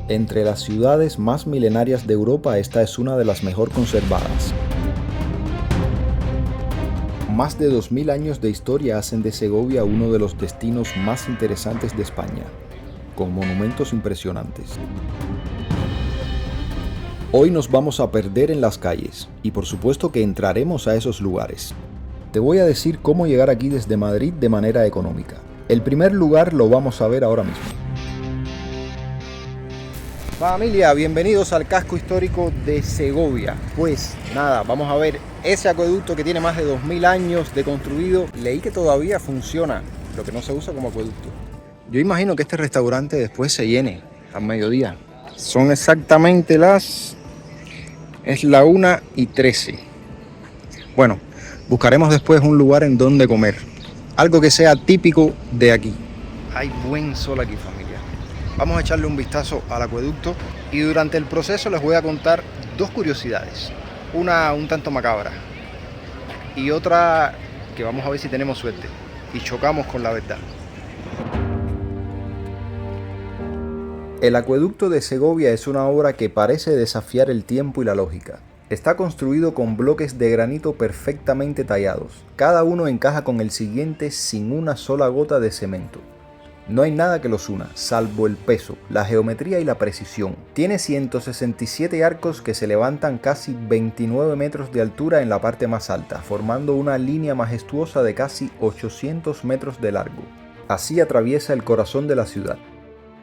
Entre las ciudades más milenarias de Europa, esta es una de las mejor conservadas. Más de 2000 años de historia hacen de Segovia uno de los destinos más interesantes de España, con monumentos impresionantes. Hoy nos vamos a perder en las calles, y por supuesto que entraremos a esos lugares. Te voy a decir cómo llegar aquí desde Madrid de manera económica. El primer lugar lo vamos a ver ahora mismo. Familia, bienvenidos al casco histórico de Segovia. Pues nada, vamos a ver ese acueducto que tiene más de 2000 años de construido. Leí que todavía funciona, lo que no se usa como acueducto. Yo imagino que este restaurante después se llene al mediodía. Son exactamente es la 1:13. Bueno, buscaremos después un lugar en donde comer. Algo que sea típico de aquí. Hay buen sol aquí, familia. Vamos a echarle un vistazo al acueducto y durante el proceso les voy a contar dos curiosidades. Una un tanto macabra y otra que vamos a ver si tenemos suerte y chocamos con la verdad. El acueducto de Segovia es una obra que parece desafiar el tiempo y la lógica. Está construido con bloques de granito perfectamente tallados. Cada uno encaja con el siguiente sin una sola gota de cemento. No hay nada que los una, salvo el peso, la geometría y la precisión. Tiene 167 arcos que se levantan casi 29 metros de altura en la parte más alta, formando una línea majestuosa de casi 800 metros de largo. Así atraviesa el corazón de la ciudad.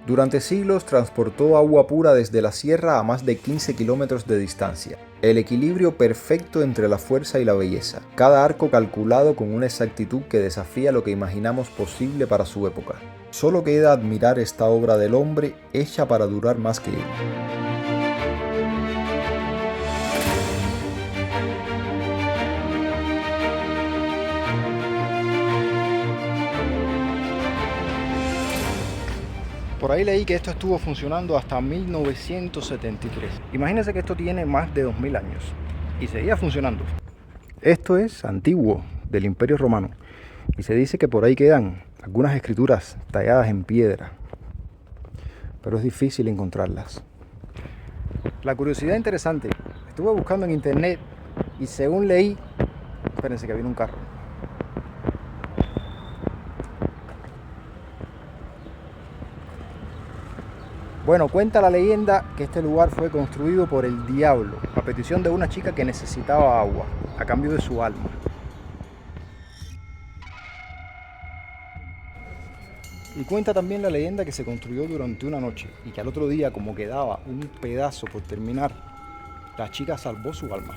Durante siglos transportó agua pura desde la sierra a más de 15 kilómetros de distancia. El equilibrio perfecto entre la fuerza y la belleza. Cada arco calculado con una exactitud que desafía lo que imaginamos posible para su época. Solo queda admirar esta obra del hombre hecha para durar más que él. Por ahí leí que esto estuvo funcionando hasta 1973. Imagínense que esto tiene más de 2000 años y seguía funcionando. Esto es antiguo, del Imperio Romano, y se dice que por ahí quedan algunas escrituras talladas en piedra, pero es difícil encontrarlas. La curiosidad interesante, estuve buscando en internet y según leí, espérense que viene un carro. Bueno, cuenta la leyenda que este lugar fue construido por el diablo a petición de una chica que necesitaba agua a cambio de su alma. Y cuenta también la leyenda que se construyó durante una noche y que al otro día, como quedaba un pedazo por terminar, la chica salvó su alma.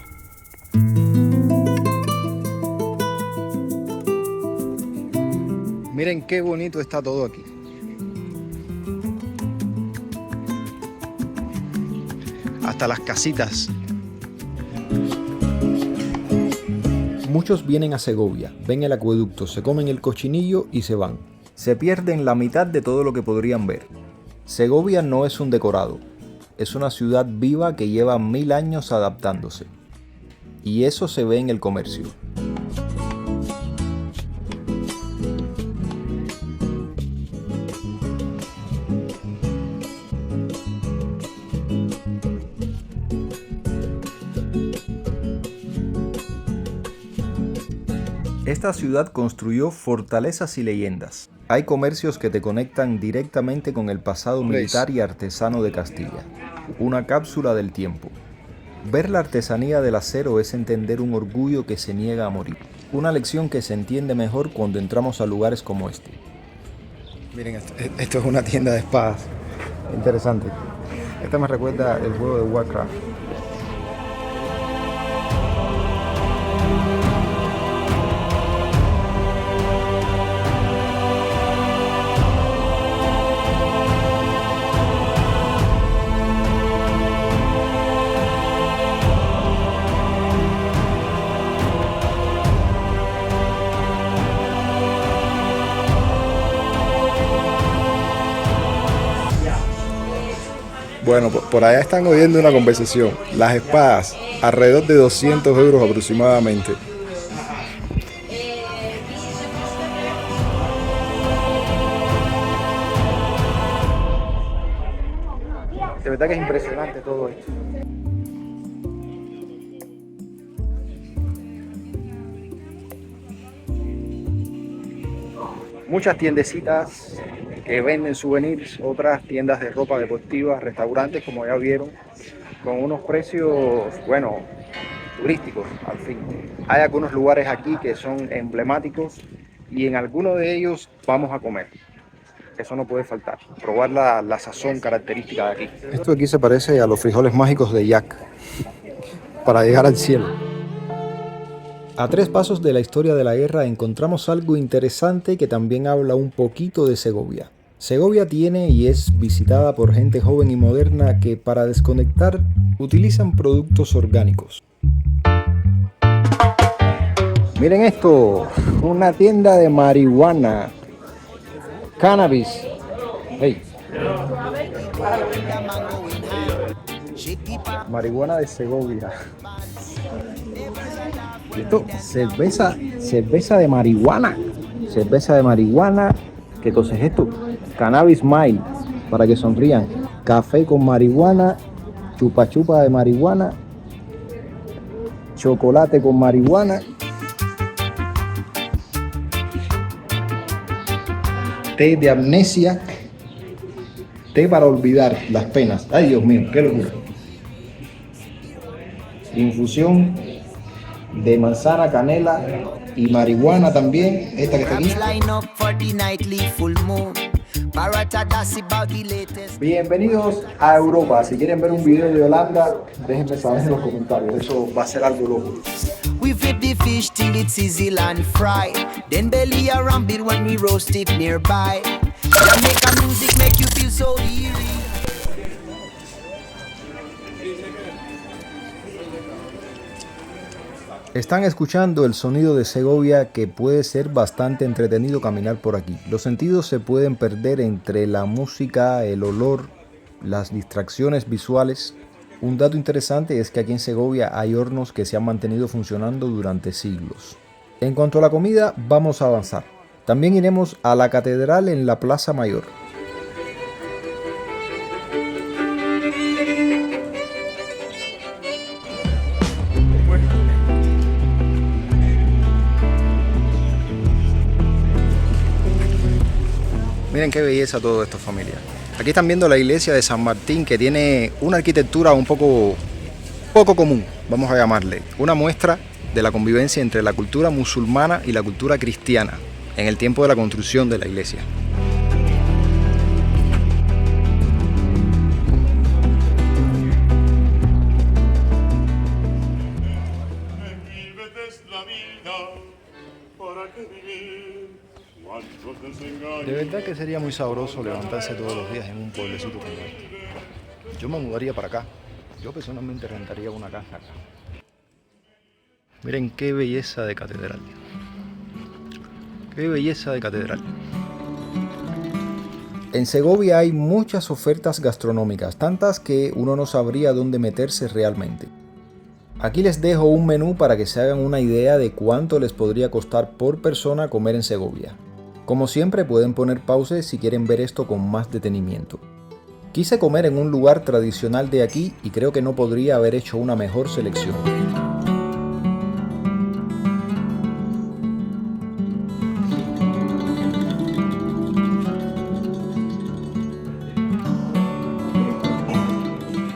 Miren qué bonito está todo aquí. Hasta las casitas. Muchos vienen a Segovia, ven el acueducto, se comen el cochinillo y se van. Se pierden la mitad de todo lo que podrían ver. Segovia no es un decorado, es una ciudad viva que lleva 1000 años adaptándose. Y eso se ve en el comercio. Esta ciudad construyó fortalezas y leyendas. Hay comercios que te conectan directamente con el pasado militar y artesano de Castilla. Una cápsula del tiempo. Ver la artesanía del acero es entender un orgullo que se niega a morir. Una lección que se entiende mejor cuando entramos a lugares como este. Miren esto es una tienda de espadas. Interesante. Esta me recuerda el juego de Warcraft. Bueno, por allá están oyendo una conversación. Las espadas, alrededor de 200 euros aproximadamente. De verdad que es impresionante todo esto. Muchas tiendecitas que venden souvenirs, otras tiendas de ropa deportiva, restaurantes, como ya vieron, con unos precios, bueno, turísticos al fin. Hay algunos lugares aquí que son emblemáticos y en alguno de ellos vamos a comer. Eso no puede faltar, probar la sazón característica de aquí. Esto aquí se parece a los frijoles mágicos de Jack, para llegar al cielo. A 3 pasos de la historia de la guerra encontramos algo interesante que también habla un poquito de Segovia. Segovia tiene y es visitada por gente joven y moderna que para desconectar utilizan productos orgánicos. Miren esto, una tienda de marihuana, cannabis. Hey. Marihuana de Segovia. Esto, cerveza de marihuana. Cerveza de marihuana. ¿Qué cosa es esto? Cannabis mild, para que sonrían. Café con marihuana. Chupa chupa de marihuana. Chocolate con marihuana. Té de amnesia. Té para olvidar las penas. Ay, Dios mío, qué locura. Infusión de manzana, canela y marihuana también. Esta que está aquí. Bienvenidos a Europa. Si quieren ver un video de Holanda, déjenme saber en los comentarios. Eso va a ser algo loco. We flip the fish till it sizzle and fry. Then belly a rabbit when we roast it nearby. Jamaica music make you feel so eerie. Están escuchando el sonido de Segovia, que puede ser bastante entretenido caminar por aquí. Los sentidos se pueden perder entre la música, el olor, las distracciones visuales. Un dato interesante es que aquí en Segovia hay hornos que se han mantenido funcionando durante siglos. En cuanto a la comida, vamos a avanzar. También iremos a la catedral en la Plaza Mayor. Miren qué belleza todo esto, familia. Aquí están viendo la iglesia de San Martín, que tiene una arquitectura un poco común, vamos a llamarle. Una muestra de la convivencia entre la cultura musulmana y la cultura cristiana en el tiempo de la construcción de la iglesia. De verdad que sería muy sabroso levantarse todos los días en un pueblecito como este. Yo me mudaría para acá. Yo personalmente rentaría una casa acá. Miren qué belleza de catedral. Qué belleza de catedral. En Segovia hay muchas ofertas gastronómicas, tantas que uno no sabría dónde meterse realmente. Aquí les dejo un menú para que se hagan una idea de cuánto les podría costar por persona comer en Segovia. Como siempre, pueden poner pausa si quieren ver esto con más detenimiento. Quise comer en un lugar tradicional de aquí y creo que no podría haber hecho una mejor selección.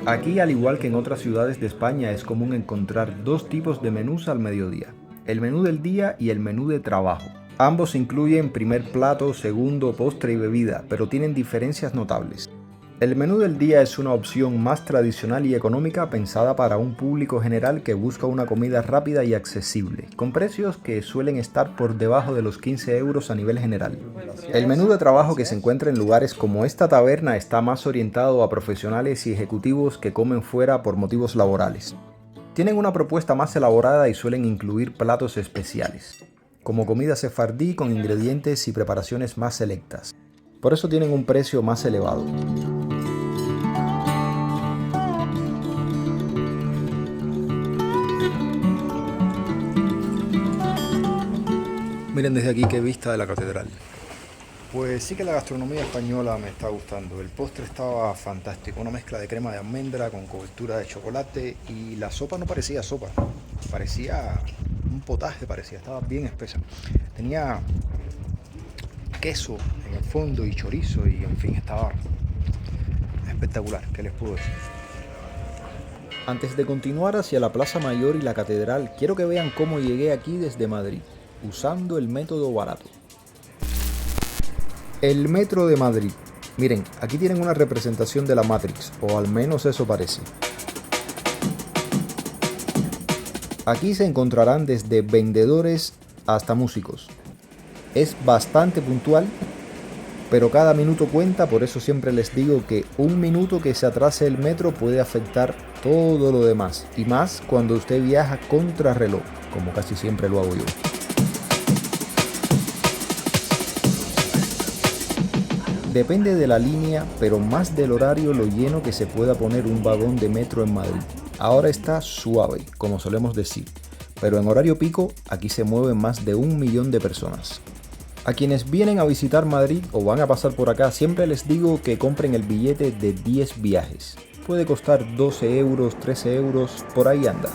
Aquí, al igual que en otras ciudades de España, es común encontrar 2 tipos de menús al mediodía: el menú del día y el menú de trabajo. Ambos incluyen primer plato, segundo, postre y bebida, pero tienen diferencias notables. El menú del día es una opción más tradicional y económica, pensada para un público general que busca una comida rápida y accesible, con precios que suelen estar por debajo de los 15 euros a nivel general. El menú de trabajo, que se encuentra en lugares como esta taberna, está más orientado a profesionales y ejecutivos que comen fuera por motivos laborales. Tienen una propuesta más elaborada y suelen incluir platos especiales, como comida sefardí con ingredientes y preparaciones más selectas. Por eso tienen un precio más elevado. Miren desde aquí qué vista de la catedral. Pues sí que la gastronomía española me está gustando. El postre estaba fantástico, una mezcla de crema de almendra con cobertura de chocolate y la sopa no parecía sopa, parecía un potaje, parecía, estaba bien espesa. Tenía queso en el fondo y chorizo y en fin, estaba espectacular, ¿qué les puedo decir? Antes de continuar hacia la Plaza Mayor y la Catedral, quiero que vean cómo llegué aquí desde Madrid, usando el método barato. El metro de Madrid. Miren, aquí tienen una representación de la Matrix, o al menos eso parece. Aquí se encontrarán desde vendedores hasta músicos. Es bastante puntual, pero cada minuto cuenta, por eso siempre les digo que un minuto que se atrase el metro puede afectar todo lo demás, y más cuando usted viaja contrarreloj, como casi siempre lo hago yo. Depende de la línea, pero más del horario lo lleno que se pueda poner un vagón de metro en Madrid. Ahora está suave, como solemos decir, pero en horario pico aquí se mueven más de 1 millón de personas. A quienes vienen a visitar Madrid o van a pasar por acá, siempre les digo que compren el billete de 10 viajes. Puede costar 12 euros, 13 euros, por ahí anda.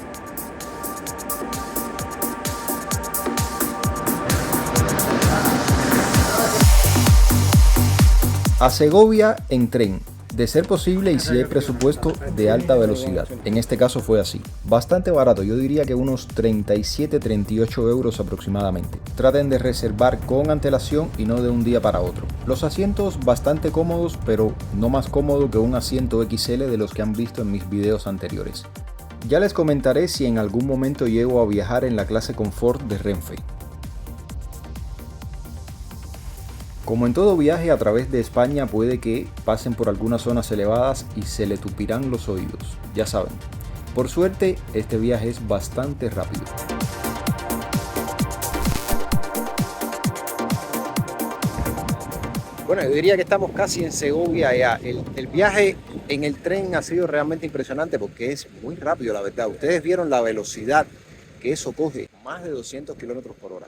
A Segovia en tren, de ser posible y si hay presupuesto de alta velocidad. En este caso fue así. Bastante barato, yo diría que unos 37-38 euros aproximadamente. Traten de reservar con antelación y no de un día para otro. Los asientos bastante cómodos, pero no más cómodo que un asiento XL de los que han visto en mis videos anteriores. Ya les comentaré si en algún momento llego a viajar en la clase confort de Renfe. Como en todo viaje a través de España puede que pasen por algunas zonas elevadas y se le tupirán los oídos, ya saben. Por suerte, este viaje es bastante rápido. Bueno, yo diría que estamos casi en Segovia ya. El viaje en el tren ha sido realmente impresionante porque es muy rápido, la verdad. Ustedes vieron la velocidad que eso coge, más de 200 kilómetros por hora.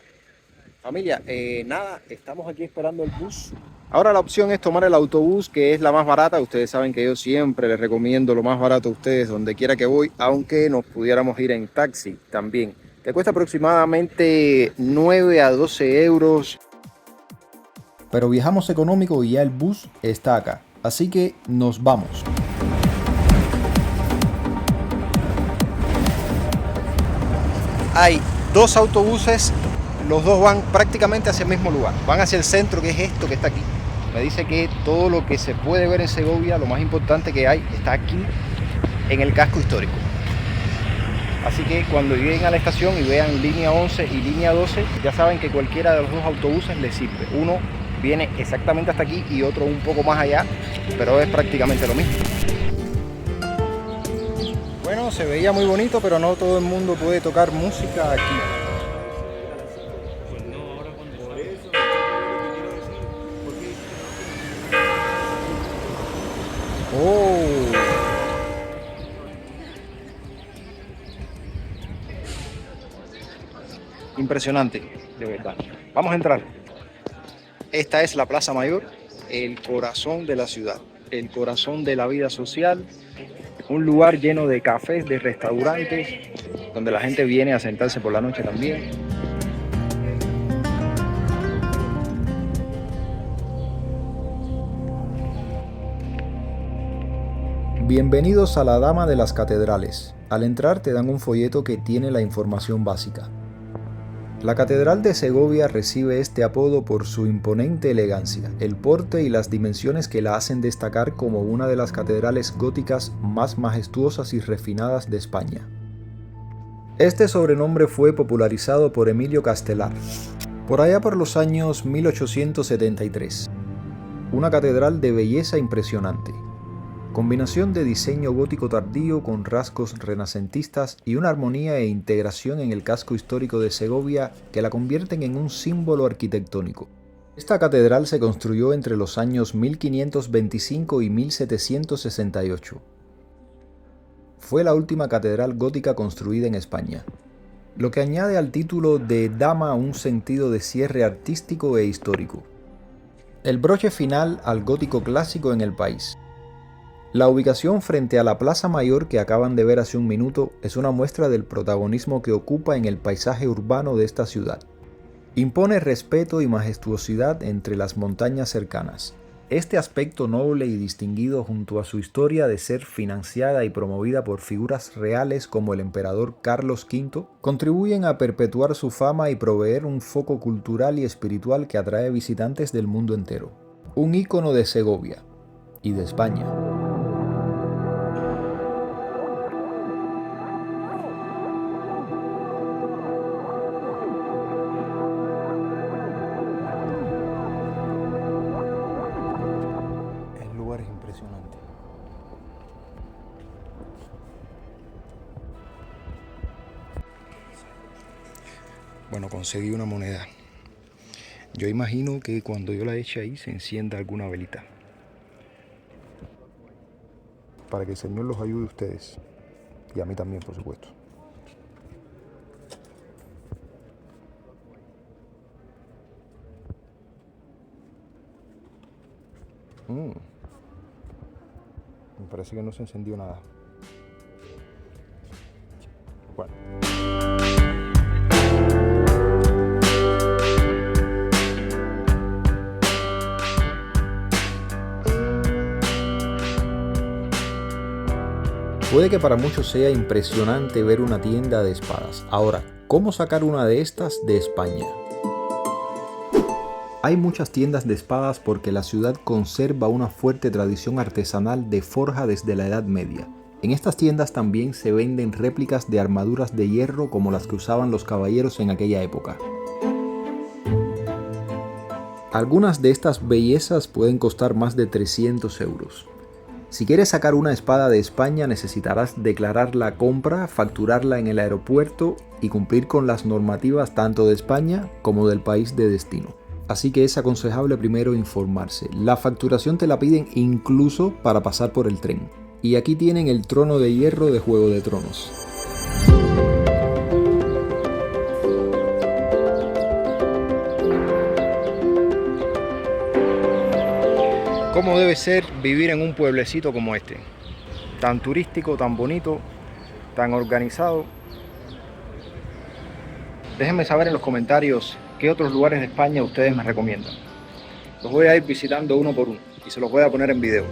Familia, nada, estamos aquí esperando el bus. Ahora la opción es tomar el autobús, que es la más barata. Ustedes saben que yo siempre les recomiendo lo más barato a ustedes donde quiera que voy, aunque nos pudiéramos ir en taxi también. Que cuesta aproximadamente 9 a 12 euros. Pero viajamos económico y ya el bus está acá. Así que nos vamos. Hay dos autobuses. Los dos van prácticamente hacia el mismo lugar, van hacia el centro, que es esto que está aquí. Me dice que todo lo que se puede ver en Segovia, lo más importante que hay, está aquí en el casco histórico. Así que cuando lleguen a la estación y vean línea 11 y línea 12, ya saben que cualquiera de los dos autobuses les sirve. Uno viene exactamente hasta aquí y otro un poco más allá, pero es prácticamente lo mismo. Bueno, se veía muy bonito, pero no todo el mundo puede tocar música aquí. Oh. Impresionante, de verdad. Vamos a entrar. Esta es la Plaza Mayor, el corazón de la ciudad, el corazón de la vida social, un lugar lleno de cafés, de restaurantes, donde la gente viene a sentarse por la noche también. Bienvenidos a la Dama de las Catedrales. Al entrar te dan un folleto que tiene la información básica. La Catedral de Segovia recibe este apodo por su imponente elegancia, el porte y las dimensiones que la hacen destacar como una de las catedrales góticas más majestuosas y refinadas de España. Este sobrenombre fue popularizado por Emilio Castelar, por allá por los años 1873. Una catedral de belleza impresionante. Combinación de diseño gótico tardío con rasgos renacentistas y una armonía e integración en el casco histórico de Segovia que la convierten en un símbolo arquitectónico. Esta catedral se construyó entre los años 1525 y 1768. Fue la última catedral gótica construida en España, lo que añade al título de Dama un sentido de cierre artístico e histórico. El broche final al gótico clásico en el país. La ubicación frente a la Plaza Mayor que acaban de ver hace un minuto es una muestra del protagonismo que ocupa en el paisaje urbano de esta ciudad. Impone respeto y majestuosidad entre las montañas cercanas. Este aspecto noble y distinguido, junto a su historia de ser financiada y promovida por figuras reales como el emperador Carlos V, contribuyen a perpetuar su fama y proveer un foco cultural y espiritual que atrae visitantes del mundo entero. Un ícono de Segovia y de España. El lugar es impresionante. Bueno, conseguí una moneda. Yo imagino que cuando yo la eche ahí se encienda alguna velita. Para que el Señor los ayude a ustedes. Y a mí también, por supuesto. Me parece que no se encendió nada. Bueno. Puede que para muchos sea impresionante ver una tienda de espadas. Ahora, ¿cómo sacar una de estas de España? Hay muchas tiendas de espadas porque la ciudad conserva una fuerte tradición artesanal de forja desde la Edad Media. En estas tiendas también se venden réplicas de armaduras de hierro como las que usaban los caballeros en aquella época. Algunas de estas bellezas pueden costar más de 300 euros. Si quieres sacar una espada de España necesitarás declarar la compra, facturarla en el aeropuerto y cumplir con las normativas tanto de España como del país de destino. Así que es aconsejable primero informarse. La facturación te la piden incluso para pasar por el tren. Y aquí tienen el trono de hierro de Juego de Tronos. ¿Cómo debe ser vivir en un pueblecito como este? Tan turístico, tan bonito, tan organizado. Déjenme saber en los comentarios qué otros lugares de España ustedes me recomiendan. Los voy a ir visitando uno por uno y se los voy a poner en video.